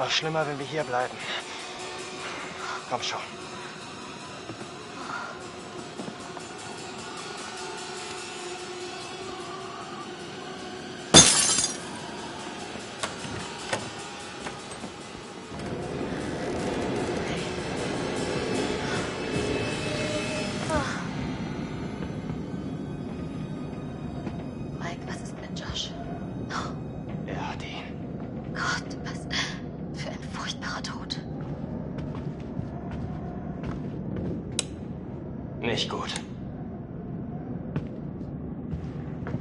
Noch schlimmer, wenn wir hier bleiben. Komm schon. Nicht gut.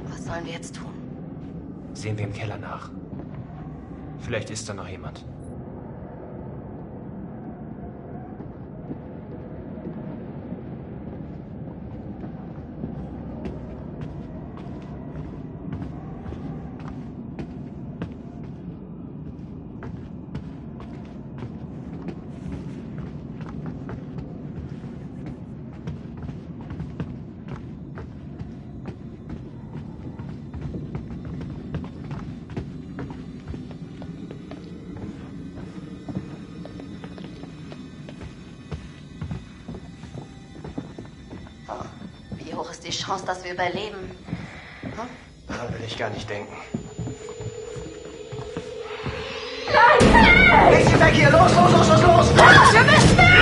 Was sollen wir jetzt tun? Sehen wir im Keller nach. Vielleicht ist da noch jemand. Wie hoch ist die Chance, dass wir überleben? Hm? Daran will ich gar nicht denken. Nein! Geh weg hier! Los, los, los, los, los! Wir müssen weg!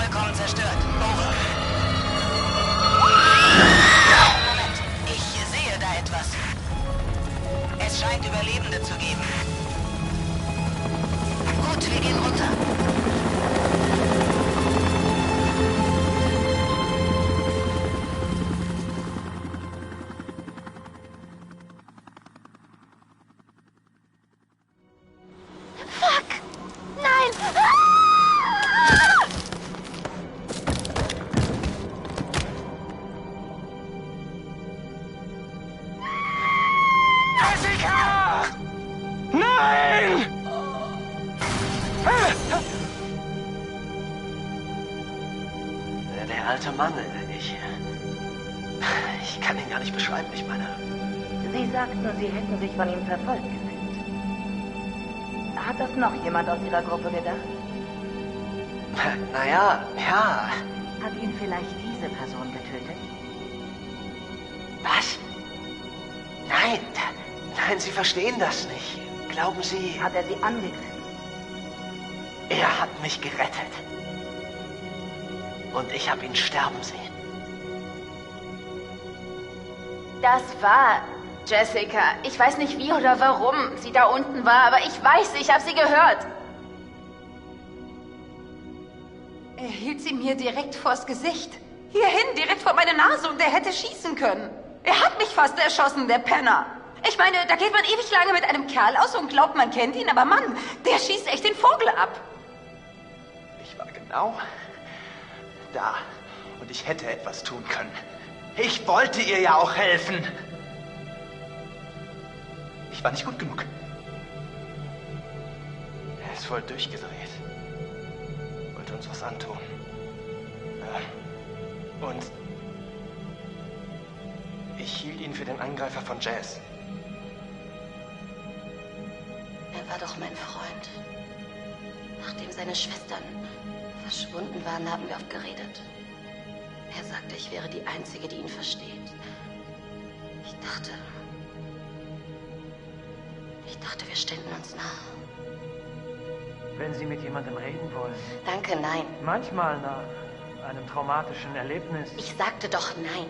vollkommen zerstört. Over. Moment, ich sehe da etwas. Es scheint Überlebende zu geben. Gut, wir gehen runter. Fuck! Nein! Jessica! Nein! Der alte Mann, ich kann ihn gar nicht beschreiben, ich meine... Sie sagten, Sie hätten sich von ihm verfolgt gefühlt. Hat das noch jemand aus Ihrer Gruppe gedacht? Naja, ja. Hat ihn vielleicht diese Person getötet? Was? Nein, nein, Sie verstehen das nicht. Glauben Sie... Hat er Sie angegriffen? Er hat mich gerettet. Und ich habe ihn sterben sehen. Das war Jessica. Ich weiß nicht wie oder warum sie da unten war, aber ich weiß, ich habe sie gehört. Er hielt sie mir direkt vors Gesicht. Hierhin, direkt vor meine Nase, und er hätte schießen können. Er hat mich fast erschossen, der Penner. Ich meine, da geht man ewig lange mit einem Kerl aus und glaubt, man kennt ihn, aber Mann, der schießt echt den Vogel ab. Ich war genau da. Und ich hätte etwas tun können. Ich wollte ihr ja auch helfen. Ich war nicht gut genug. Er ist voll durchgedreht. Wollte uns was antun. Und ich hielt ihn für den Angreifer von Jazz. Er war doch mein Freund. Nachdem seine Schwestern verschwunden waren, haben wir oft geredet. Er sagte, ich wäre die Einzige, die ihn versteht. Ich dachte, wir ständen uns nah. Wenn Sie mit jemandem reden wollen. Danke, nein. Manchmal nach einem traumatischen Erlebnis. Ich sagte doch nein.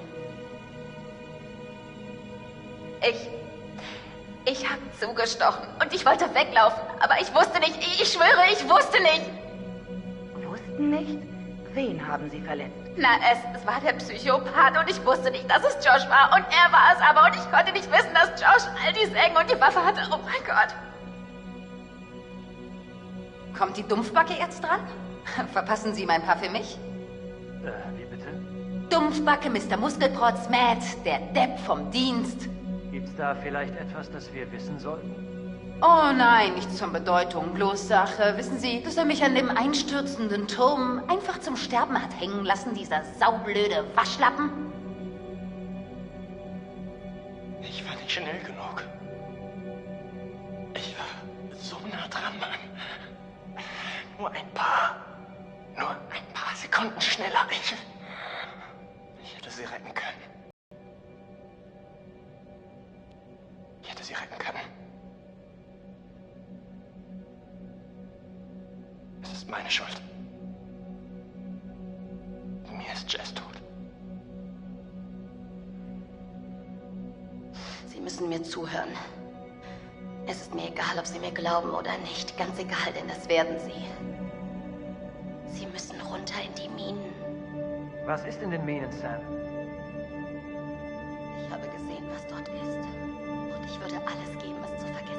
Ich habe zugestochen und ich wollte weglaufen, aber ich wusste nicht, ich schwöre, ich wusste nicht. Wussten nicht? Wen haben Sie verletzt? Na, es war der Psychopath und ich wusste nicht, dass es Josh war und er war es aber und ich konnte nicht wissen, dass Josh all die Sägen und die Waffe hatte. Oh mein Gott. Kommt die Dumpfbacke jetzt dran? Verpassen Sie mein Paar für mich? Wie bitte? Dumpfbacke, Mr. Muskelprotz, Matt, der Depp vom Dienst. Gibt's da vielleicht etwas, das wir wissen sollten? Oh nein, nichts von Bedeutung, bloß Sache. Wissen Sie, dass er mich an dem einstürzenden Turm einfach zum Sterben hat hängen lassen, dieser saublöde Waschlappen? Ich war nicht schnell genug. Ich war so nah dran, Mann. Nur ein paar Sekunden schneller. Ich hätte sie retten können. Ich hätte sie retten können. Es ist meine Schuld. Mir ist Jess tot. Sie müssen mir zuhören. Es ist mir egal, ob Sie mir glauben oder nicht. Ganz egal, denn das werden Sie. Sie müssen runter in die Minen. Was ist in den Minen, Sam? Ich habe gesehen, was dort ist. Und ich würde alles geben, es zu vergessen.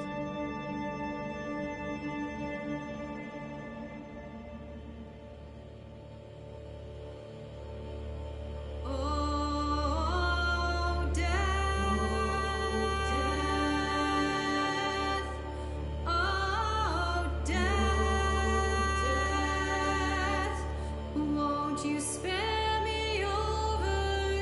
You spare me over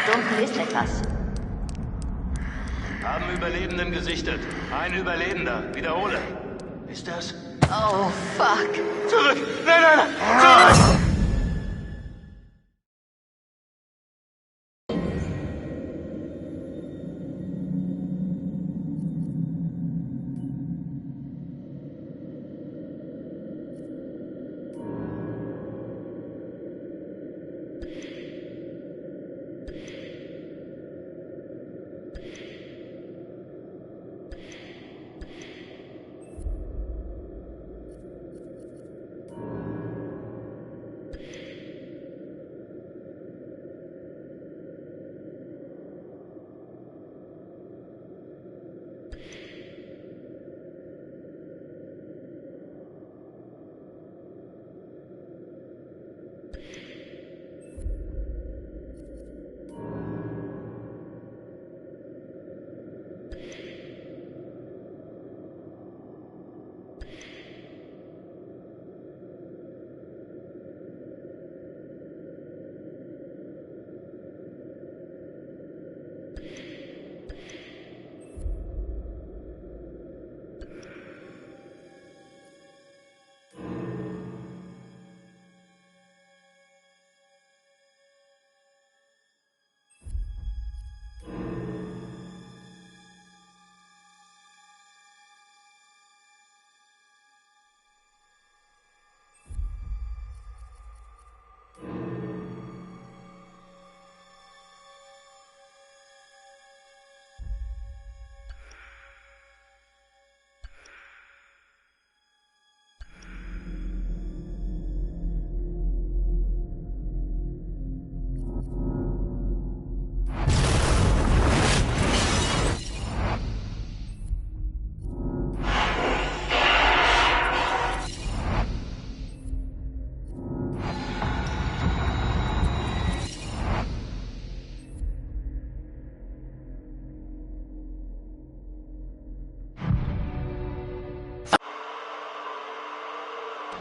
Dort unten ist etwas. Haben Überlebenden gesichtet. Ein Überlebender. Wiederhole. Ist das? Oh, fuck. Zurück! Nein, nein, nein! Zurück!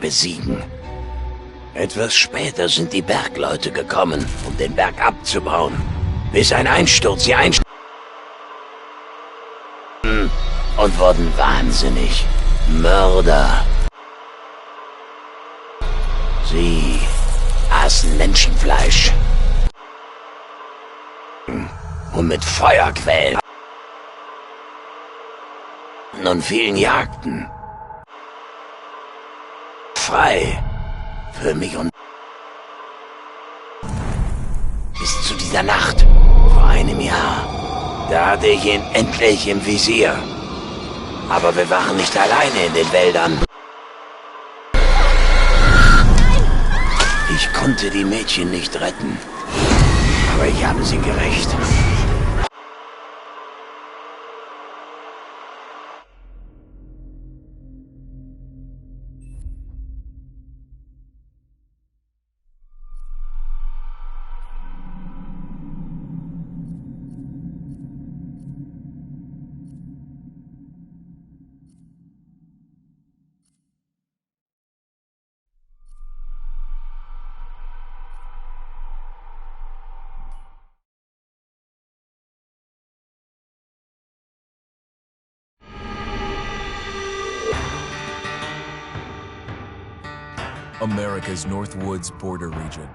Besiegen. Etwas später sind die Bergleute gekommen, um den Berg abzubauen, bis ein Einsturz sie einschlug und wurden wahnsinnig. Mörder. Sie aßen Menschenfleisch und mit Feuer quälen und vielen jagten. Frei für mich und bis zu dieser Nacht vor einem Jahr. Da hatte ich ihn endlich im Visier. Aber wir waren nicht alleine in den Wäldern. Ich konnte die Mädchen nicht retten, aber ich habe sie gerächt. America's Northwoods border region.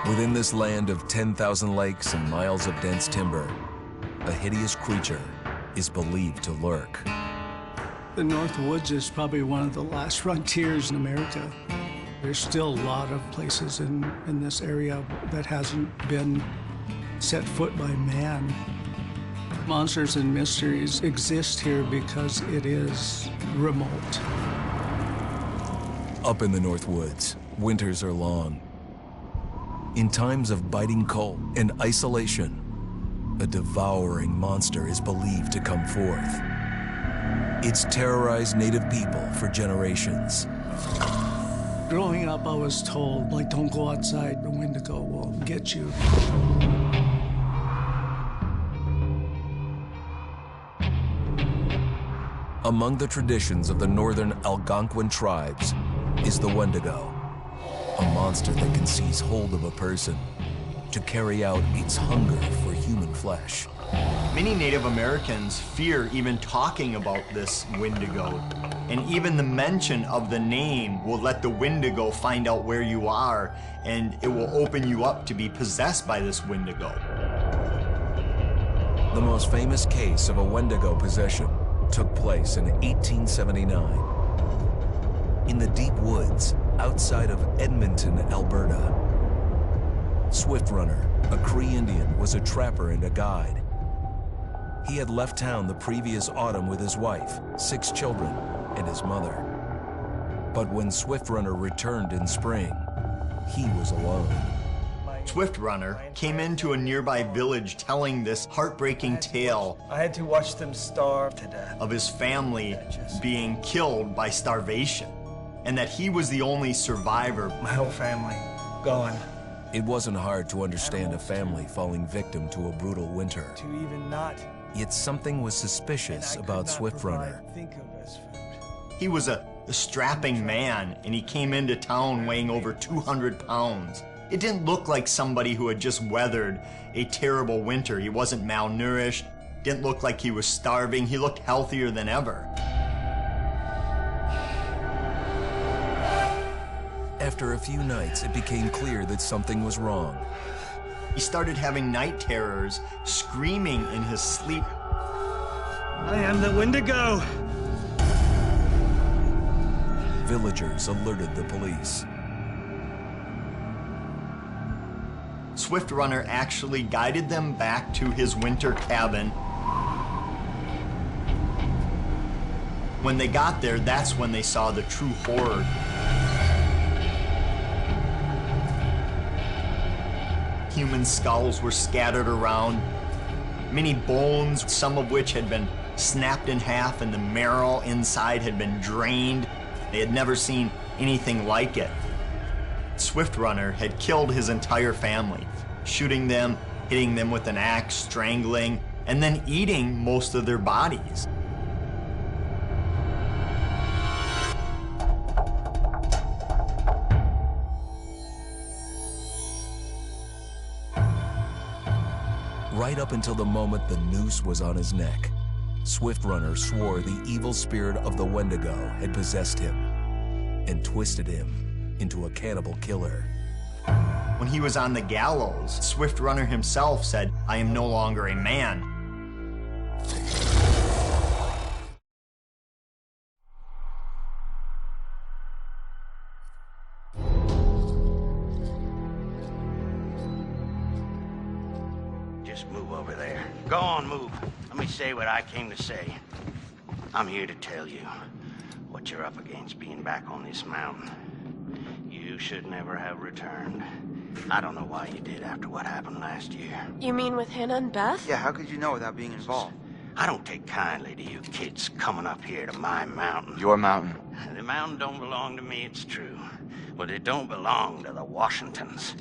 Within this land of 10,000 lakes and miles of dense timber, a hideous creature is believed to lurk. The Northwoods is probably one of the last frontiers in America. There's still a lot of places in this area that hasn't been set foot by man. Monsters and mysteries exist here because it is remote. Up in the Northwoods, winters are long. In times of biting cold and isolation, a devouring monster is believed to come forth. It's terrorized native people for generations. Growing up, I was told, like, don't go outside, the Wendigo will get you. Among the traditions of the northern Algonquin tribes is the Wendigo, a monster that can seize hold of a person to carry out its hunger for human flesh. Many Native Americans fear even talking about this Wendigo, and even the mention of the name will let the Wendigo find out where you are, and it will open you up to be possessed by this Wendigo. The most famous case of a Wendigo possession took place in 1879 in the deep woods outside of Edmonton, Alberta. Swift Runner, a Cree Indian, was a trapper and a guide. He had left town the previous autumn with his wife, 6 children, and his mother. But when Swift Runner returned in spring, he was alone. Swift Runner came into a nearby village telling this heartbreaking tale. I had to watch them starve to death. Of his family being killed by starvation, and that he was the only survivor. My whole family gone. It wasn't hard to understand a family falling victim to a brutal winter. To even not. Yet something was suspicious about Swift Runner. He was a strapping man, and he came into town weighing over 200 pounds. It didn't look like somebody who had just weathered a terrible winter. He wasn't malnourished, didn't look like he was starving. He looked healthier than ever. After a few nights, it became clear that something was wrong. He started having night terrors, screaming in his sleep. I am the Wendigo! Villagers alerted the police. Swift Runner actually guided them back to his winter cabin. When they got there, that's when they saw the true horror. Human skulls were scattered around, many bones, some of which had been snapped in half, and the marrow inside had been drained. They had never seen anything like it. Swift Runner had killed his entire family, shooting them, hitting them with an axe, strangling, and then eating most of their bodies. Right up until the moment the noose was on his neck, Swift Runner swore the evil spirit of the Wendigo had possessed him and twisted him into a cannibal killer. When he was on the gallows, Swift Runner himself said, "I am no longer a man." Just move over there. Go on, move. Let me say what I came to say. I'm here to tell you what you're up against being back on this mountain. You should never have returned. I don't know why you did after what happened last year. You mean with Hannah and Beth? Yeah, how could you know without being involved? I don't take kindly to you kids coming up here to my mountain. Your mountain. The mountain don't belong to me, it's true. But it don't belong to the Washingtons.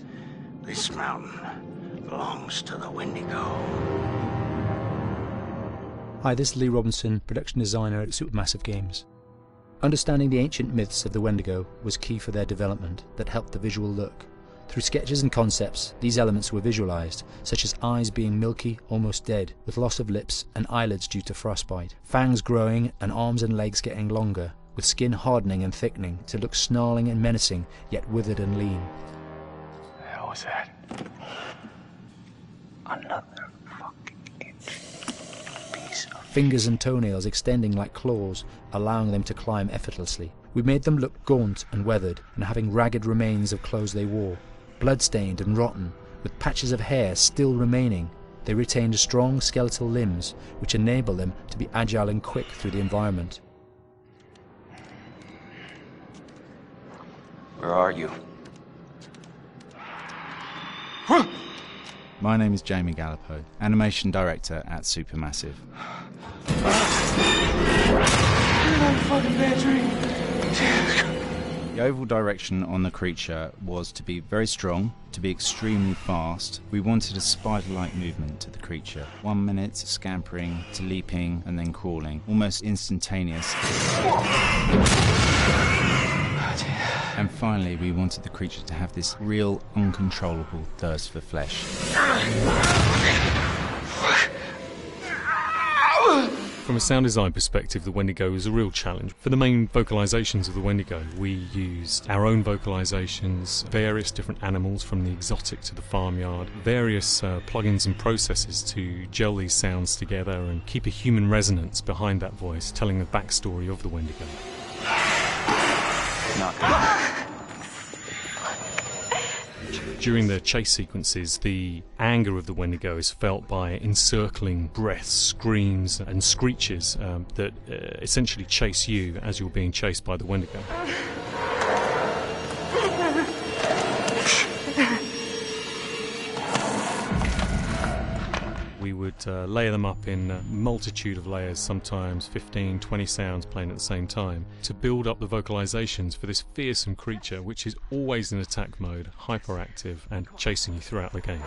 This mountain belongs to the Wendigo. Hi, this is Lee Robinson, production designer at Supermassive Games. Understanding the ancient myths of the Wendigo was key for their development that helped the visual look. Through sketches and concepts, these elements were visualized, such as eyes being milky, almost dead, with loss of lips and eyelids due to frostbite, fangs growing and arms and legs getting longer, with skin hardening and thickening to look snarling and menacing, yet withered and lean. The hell was that? Another fucking piece of... Fingers and toenails extending like claws, allowing them to climb effortlessly. We made them look gaunt and weathered, and having ragged remains of clothes they wore. Blood-stained and rotten, with patches of hair still remaining, they retained strong skeletal limbs, which enable them to be agile and quick through the environment. Where are you? My name is Jamie Gallipo, animation director at Supermassive. The overall direction on the creature was to be very strong, to be extremely fast. We wanted a spider-like movement to the creature. 1 minute scampering to leaping and then crawling, almost instantaneous. And finally, we wanted the creature to have this real, uncontrollable thirst for flesh. From a sound design perspective, the Wendigo is a real challenge. For the main vocalisations of the Wendigo, we used our own vocalisations, various different animals from the exotic to the farmyard, various plugins and processes to gel these sounds together and keep a human resonance behind that voice, telling the backstory of the Wendigo. During the chase sequences, the anger of the Wendigo is felt by encircling breaths, screams and screeches that essentially chase you as you're being chased by the Wendigo. We would layer them up in a multitude of layers, sometimes 15, 20 sounds playing at the same time, to build up the vocalizations for this fearsome creature which is always in attack mode, hyperactive and chasing you throughout the game.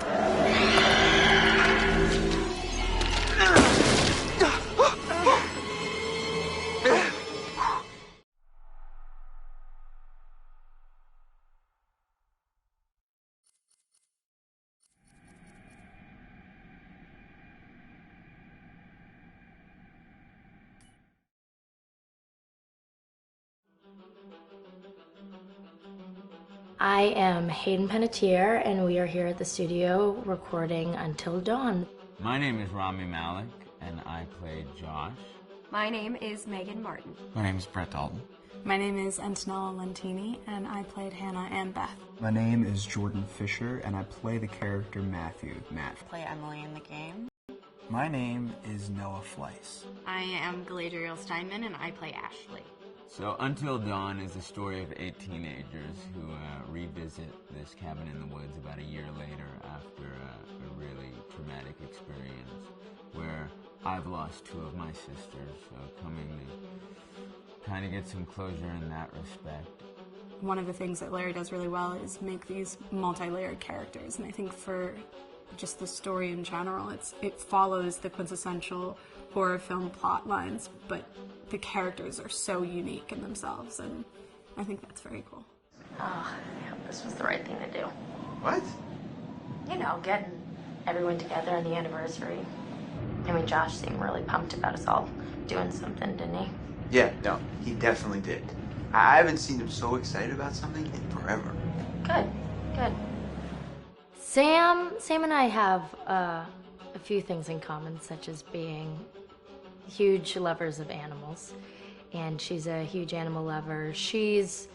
I am Hayden Panettiere, and we are here at the studio recording Until Dawn. My name is Rami Malek, and I play Josh. My name is Megan Martin. My name is Brett Dalton. My name is Antonella Lentini, and I played Hannah and Beth. My name is Jordan Fisher, and I play the character Matthew. Matt. I play Emily in the game. My name is Noah Fleiss. I am Galadriel Steinman, and I play Ashley. So Until Dawn is the story of 8 teenagers who revisit this cabin in the woods about a year later after a really traumatic experience where I've lost 2 of my sisters, so coming to kind of get some closure in that respect. One of the things that Larry does really well is make these multi-layered characters, and I think for just the story in general, it follows the quintessential horror film plot lines, but the characters are so unique in themselves, and I think that's very cool. Oh, yeah, this was the right thing to do. What? You know, getting everyone together on the anniversary. I mean, Josh seemed really pumped about us all doing something, didn't he? Yeah, no, he definitely did. I haven't seen him so excited about something in forever. Good, good. Sam and I have a few things in common, such as being huge lovers of animals, and she's a huge animal lover. She's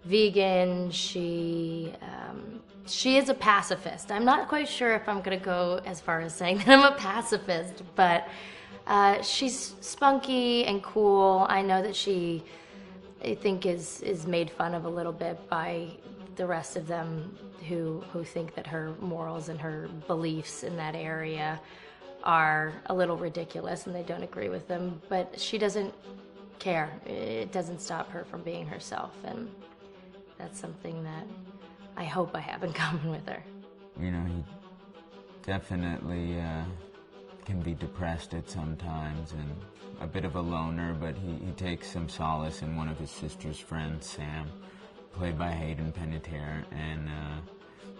vegan. She is a pacifist. I'm not quite sure if I'm gonna go as far as saying that I'm a pacifist, but she's spunky and cool. I know that she, I think, is made fun of a little bit by the rest of them who think that her morals and her beliefs in that area are a little ridiculous and they don't agree with them, but she doesn't care. It doesn't stop her from being herself, and that's something that I hope I have in common with her. You know, he definitely can be depressed at some times and a bit of a loner, but he takes some solace in one of his sister's friends, Sam, played by Hayden Panettiere, and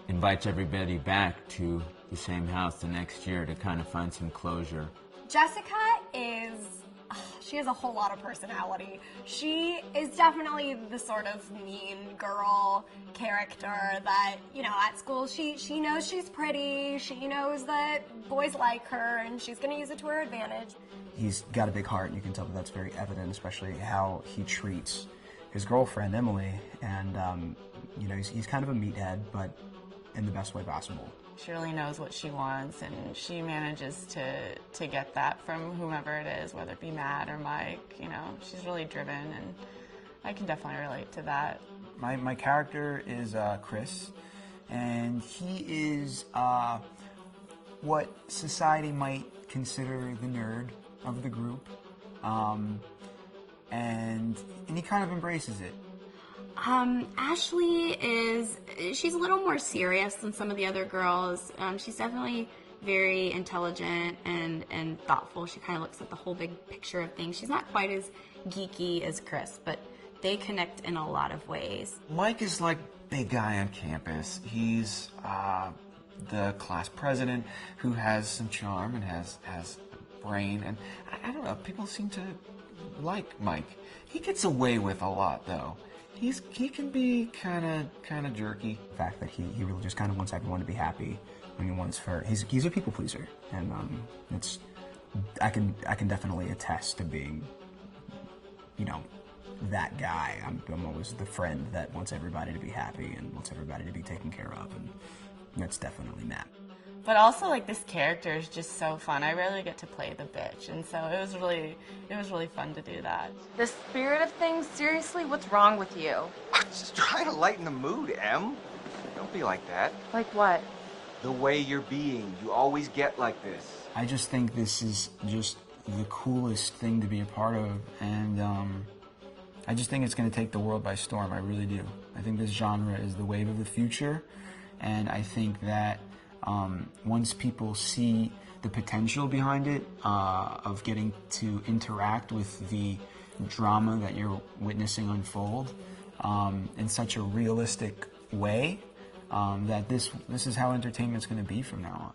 invites everybody back to the same house the next year to kind of find some closure. Jessica she has a whole lot of personality. She is definitely the sort of mean girl character that, you know, at school she knows she's pretty, she knows that boys like her, and she's going to use it to her advantage. He's got a big heart, and you can tell that that's very evident, especially how he treats his girlfriend, Emily, and, you know, he's kind of a meathead, but in the best way possible. She really knows what she wants, and she manages to get that from whomever it is, whether it be Matt or Mike. You know, she's really driven, and I can definitely relate to that. My character is Chris, and he is what society might consider the nerd of the group, and he kind of embraces it. Ashley she's a little more serious than some of the other girls. She's definitely very intelligent and thoughtful. She kind of looks at the whole big picture of things. She's not quite as geeky as Chris, but they connect in a lot of ways. Mike is like big guy on campus. He's the class president who has some charm and has brain, and I don't know, people seem to like Mike. He gets away with a lot though. He can be kind of jerky. The fact that he really just kind of wants everyone to be happy. I mean, he's a people pleaser, and I can definitely attest to being, you know, that guy. I'm always the friend that wants everybody to be happy and wants everybody to be taken care of, and that's definitely Matt. But also, like, this character is just so fun. I rarely get to play the bitch, and so it was really fun to do that. The spirit of things, seriously, what's wrong with you? I'm just trying to lighten the mood, Em. Don't be like that. Like what? The way you're being. You always get like this. I just think this is just the coolest thing to be a part of, and I just think it's going to take the world by storm. I really do. I think this genre is the wave of the future, and I think that once people see the potential behind it, of getting to interact with the drama that you're witnessing unfold in such a realistic way, that this is how entertainment's going to be from now on.